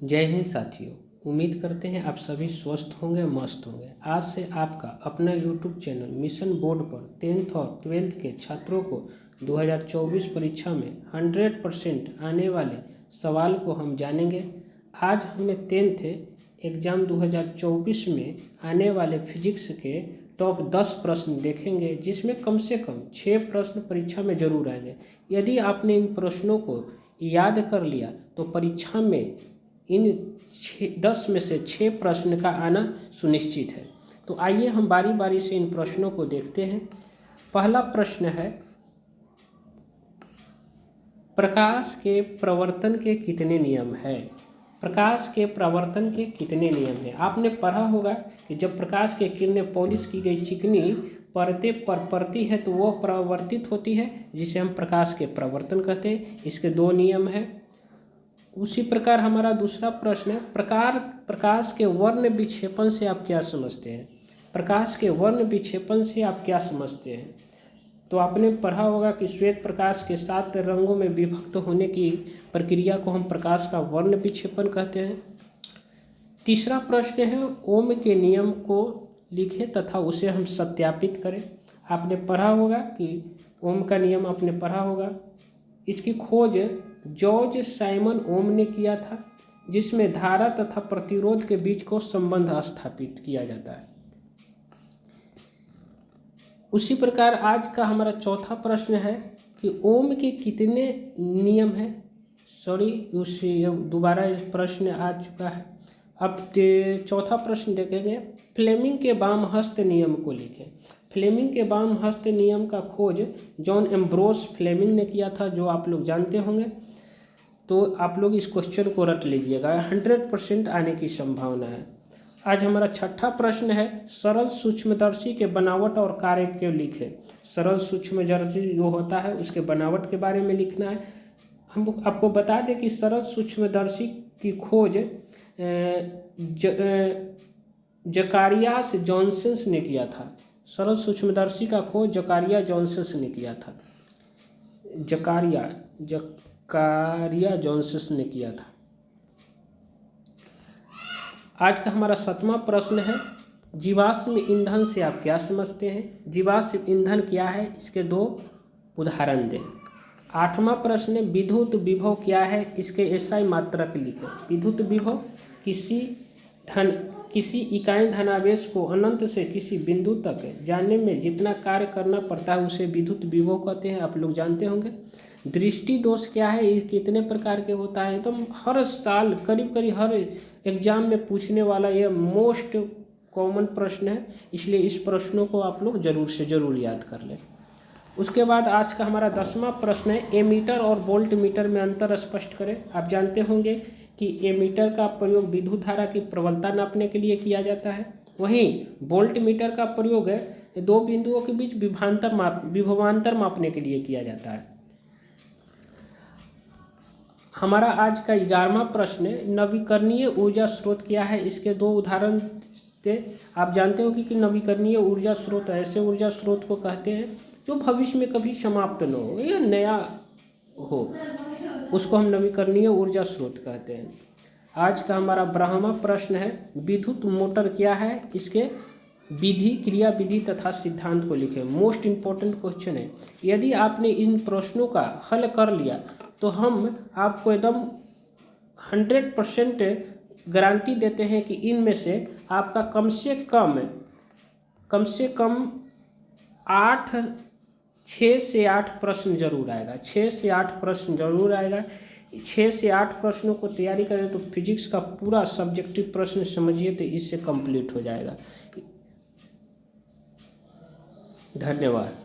जय हिंद साथियों, उम्मीद करते हैं आप सभी स्वस्थ होंगे, मस्त होंगे। आज से आपका अपना यूट्यूब चैनल मिशन बोर्ड पर 10th और 12th के छात्रों को 2024 परीक्षा में 100% आने वाले सवाल को हम जानेंगे। आज हमने 10th एग्ज़ाम 2024 में आने वाले फिजिक्स के टॉप 10 प्रश्न देखेंगे, जिसमें कम से कम 6 प्रश्न परीक्षा में जरूर आएंगे। यदि आपने इन प्रश्नों को याद कर लिया तो परीक्षा में इन 10 में से 6 प्रश्न का आना सुनिश्चित है। तो आइए हम बारी बारी से इन प्रश्नों को देखते हैं। पहला प्रश्न है, प्रकाश के प्रवर्तन के कितने नियम हैं? प्रकाश के प्रवर्तन के कितने नियम हैं? आपने पढ़ा होगा कि जब प्रकाश की किरणें पॉलिश की गई चिकनी परते पर पड़ती है तो वह प्रवर्तित होती है, जिसे हम प्रकाश के प्रवर्तन कहते हैं। इसके 2 नियम हैं। उसी प्रकार हमारा दूसरा प्रश्न है, प्रकाश के वर्ण विक्षेपण से आप क्या समझते हैं? प्रकाश के वर्ण विक्षेपण से आप क्या समझते हैं? तो आपने पढ़ा होगा कि श्वेत प्रकाश के 7 रंगों में विभक्त होने की प्रक्रिया को हम प्रकाश का वर्ण विक्षेपण कहते हैं। तीसरा प्रश्न है, ओम के नियम को लिखें तथा उसे हम सत्यापित करें। आपने पढ़ा होगा कि ओम का नियम आपने पढ़ा होगा। इसकी खोज जॉर्ज साइमन ओम ने किया था, जिसमें धारा तथा प्रतिरोध के बीच को संबंध स्थापित किया जाता है। उसी प्रकार आज का हमारा चौथा प्रश्न है कि ओम के कितने नियम हैं? दोबारा इस प्रश्न आ चुका है। अब चौथा प्रश्न देखेंगे, फ्लेमिंग के वाम हस्त नियम को लिखें। फ्लेमिंग के वाम हस्त नियम का खोज जॉन एम्ब्रोस फ्लेमिंग ने किया था, जो आप लोग जानते होंगे। तो आप लोग इस क्वेश्चन को रट लीजिएगा, 100% आने की संभावना है। आज हमारा छठा प्रश्न है, सरल सूक्ष्मदर्शी के बनावट और कार्य को लिखें। सरल सूक्ष्मदर्शी जो होता है उसके बनावट के बारे में लिखना है। हम आपको बता दें कि सरल सूक्ष्मदर्शी की खोज जकारियास जॉनसन ने किया था। सरल सूक्ष्मदर्शी का खोज जकारिया जॉनसन ने किया था। जकारिया जॉनसन ने किया था। आज का हमारा 7वां प्रश्न है, जीवाश्म ईंधन से आप क्या समझते हैं? जीवाश्म ईंधन क्या है, इसके 2 उदाहरण दें। 8वां प्रश्न है, विद्युत विभव क्या है, इसके एसआई मात्रक लिखें। विद्युत विभव किसी इकाई धनावेश को अनंत से किसी बिंदु तक जाने में जितना कार्य करना पड़ता है उसे विद्युत विभव कहते हैं, आप लोग जानते होंगे। दृष्टि दोष क्या है, ये कितने प्रकार के होता है? तो हर साल करीब हर एग्जाम में पूछने वाला यह मोस्ट कॉमन प्रश्न है, इसलिए इस प्रश्नों को आप लोग जरूर से जरूर याद कर लें। उसके बाद आज का हमारा 10वां प्रश्न है, एमीटर और वोल्ट मीटर में अंतर स्पष्ट करें। आप जानते होंगे कि एमीटर का प्रयोग विद्युत धारा की प्रबलता नापने के लिए किया जाता है, वहीं वोल्ट मीटर का प्रयोग 2 बिंदुओं के बीच विभवांतर मापने के लिए किया जाता है। हमारा आज का 11वां प्रश्न है, नवीकरणीय ऊर्जा स्रोत क्या है, इसके 2 उदाहरण थे। आप जानते हो कि नवीकरणीय ऊर्जा स्रोत ऐसे ऊर्जा स्रोत को कहते हैं जो भविष्य में कभी समाप्त न हो या नया हो, उसको हम नवीकरणीय ऊर्जा स्रोत कहते हैं। आज का हमारा 12वां प्रश्न है, विद्युत मोटर क्या है, इसके विधि, क्रिया विधि तथा सिद्धांत को लिखें। मोस्ट इम्पोर्टेंट क्वेश्चन है। यदि आपने इन प्रश्नों का हल कर लिया तो हम आपको एकदम 100% गारंटी देते हैं कि इनमें से आपका कम से कम 6 से 8 प्रश्न जरूर आएगा। 6 से 8 प्रश्न जरूर आएगा। 6 से 8 प्रश्नों को तैयारी करें तो फिजिक्स का पूरा सब्जेक्टिव प्रश्न समझिए तो इससे कंप्लीट हो जाएगा। धन्यवाद।